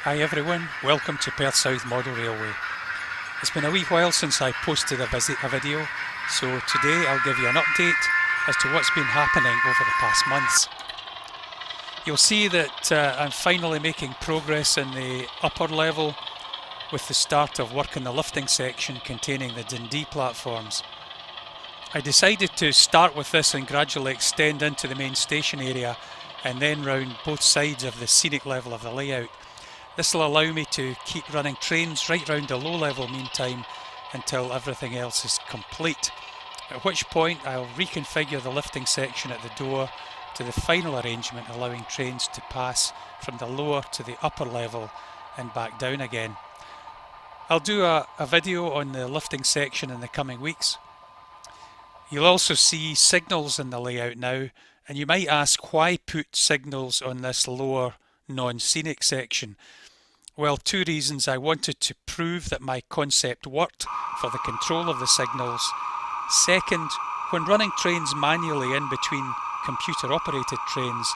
Hi everyone, welcome to Perth South Model Railway. It's been a wee while since I posted a video, so today I'll give you an update as to what's been happening over the past months. You'll see that I'm finally making progress in the upper level with the start of work in the lifting section containing the Dundee platforms. I decided to start with this and gradually extend into the main station area and then round both sides of the scenic level of the layout. This will allow me to keep running trains right round the low level meantime until everything else is complete, at which point I'll reconfigure the lifting section at the door to the final arrangement, allowing trains to pass from the lower to the upper level and back down again. I'll do a video on the lifting section in the coming weeks. You'll also see signals in the layout now, and you might ask why put signals on this lower non-scenic section. Well, two reasons. I wanted to prove that my concept worked for the control of the signals. Second, when running trains manually in between computer operated trains,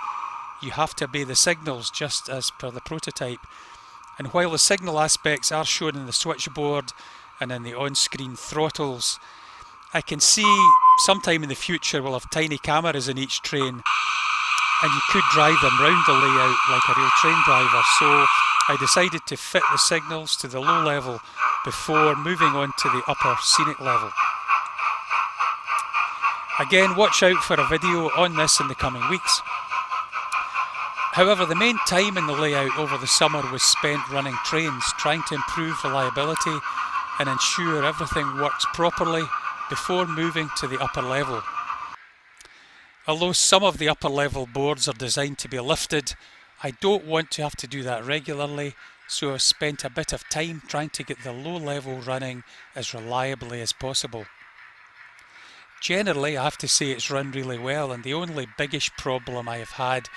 you have to obey the signals just as per the prototype. And while the signal aspects are shown in the switchboard and in the on-screen throttles, I can see sometime in the future we'll have tiny cameras in each train and you could drive them round the layout like a real train driver. So I decided to fit the signals to the low level before moving on to the upper scenic level. Again, watch out for a video on this in the coming weeks. However, the main time in the layout over the summer was spent running trains, trying to improve reliability and ensure everything works properly before moving to the upper level. Although some of the upper level boards are designed to be lifted, I don't want to have to do that regularly, so I've spent a bit of time trying to get the low level running as reliably as possible. Generally, I have to say it's run really well, and the only biggish problem I have had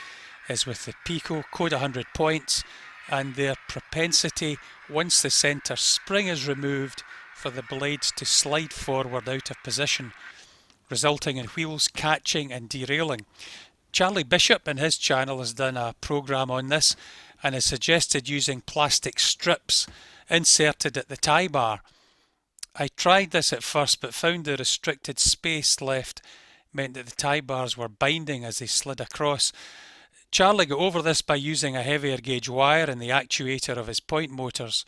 is with the Pico Code 100 points and their propensity, once the centre spring is removed, for the blades to slide forward out of position, resulting in wheels catching and derailing. Charlie Bishop in his channel has done a programme on this and has suggested using plastic strips inserted at the tie bar. I tried this at first but found the restricted space left meant that the tie bars were binding as they slid across. Charlie got over this by using a heavier gauge wire in the actuator of his point motors.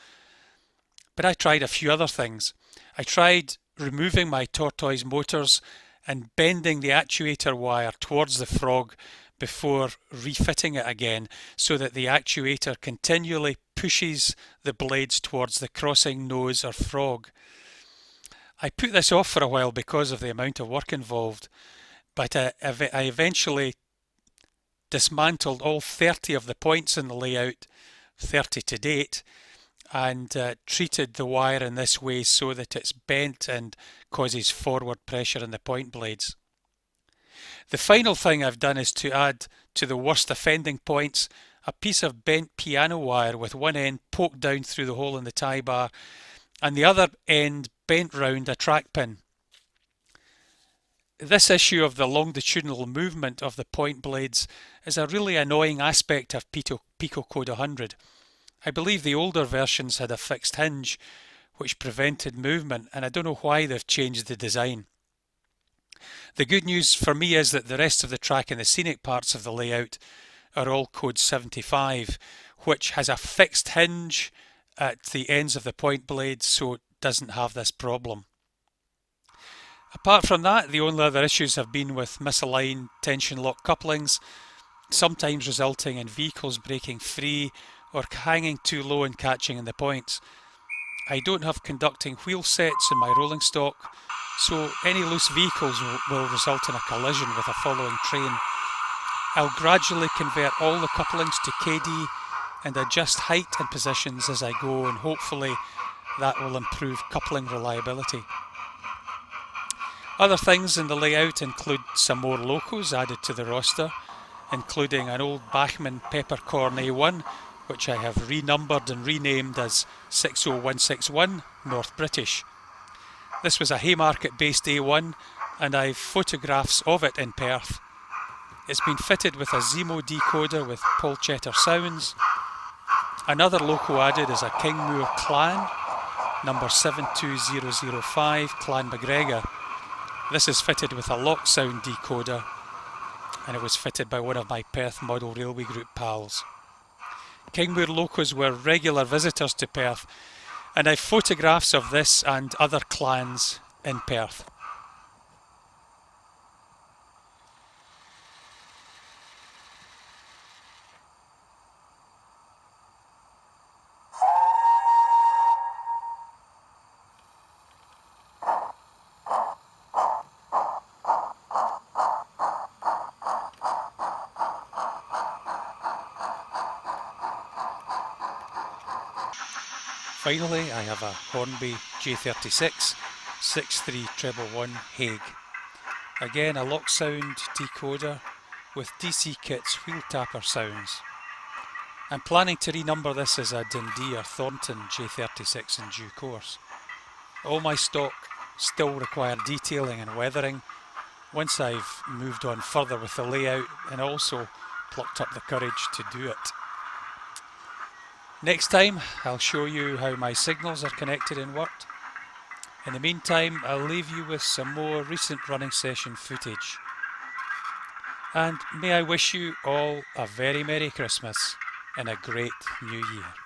But I tried a few other things. I tried removing my tortoise motors and bending the actuator wire towards the frog before refitting it again so that the actuator continually pushes the blades towards the crossing nose or frog. I put this off for a while because of the amount of work involved, but I eventually dismantled all 30 of the points in the layout, 30 to date, and treated the wire in this way so that it's bent and causes forward pressure in the point blades. The final thing I've done is to add to the worst offending points a piece of bent piano wire with one end poked down through the hole in the tie bar and the other end bent round a track pin. This issue of the longitudinal movement of the point blades is a really annoying aspect of Pico Code 100. I believe the older versions had a fixed hinge which prevented movement, and I don't know why they've changed the design. The good news for me is that the rest of the track and the scenic parts of the layout are all code 75, which has a fixed hinge at the ends of the point blades, so it doesn't have this problem. Apart from that, the only other issues have been with misaligned tension lock couplings, sometimes resulting in vehicles breaking free or hanging too low and catching in the points. I don't have conducting wheel sets in my rolling stock, so any loose vehicles will result in a collision with a following train. I'll gradually convert all the couplings to KD and adjust height and positions as I go, and hopefully that will improve coupling reliability. Other things in the layout include some more locos added to the roster, including an old Bachmann Peppercorn A1, which I have renumbered and renamed as 60161 North British. This was a Haymarket based A1 and I've photographs of it in Perth. It's been fitted with a Zemo decoder with Paul Chetter sounds, Another loco added is a Kingmoor Clan, number 72005, Clan McGregor. This is fitted with a lock sound decoder, and it was fitted by one of my Perth Model Railway Group pals. Kingmoor locos were regular visitors to Perth, and I've photographs of this and other clans in Perth. Finally, I have a Hornby J36 63111 Hague. Again, a lock sound decoder with DC Kit's wheel tapper sounds. I'm planning to renumber this as a Dundee or Thornton J36 in due course. All my stock still require detailing and weathering once I've moved on further with the layout and also plucked up the courage to do it. Next time I'll show you how my signals are connected and worked. In the meantime, I'll leave you with some more recent running session footage. And may I wish you all a very Merry Christmas and a great New Year.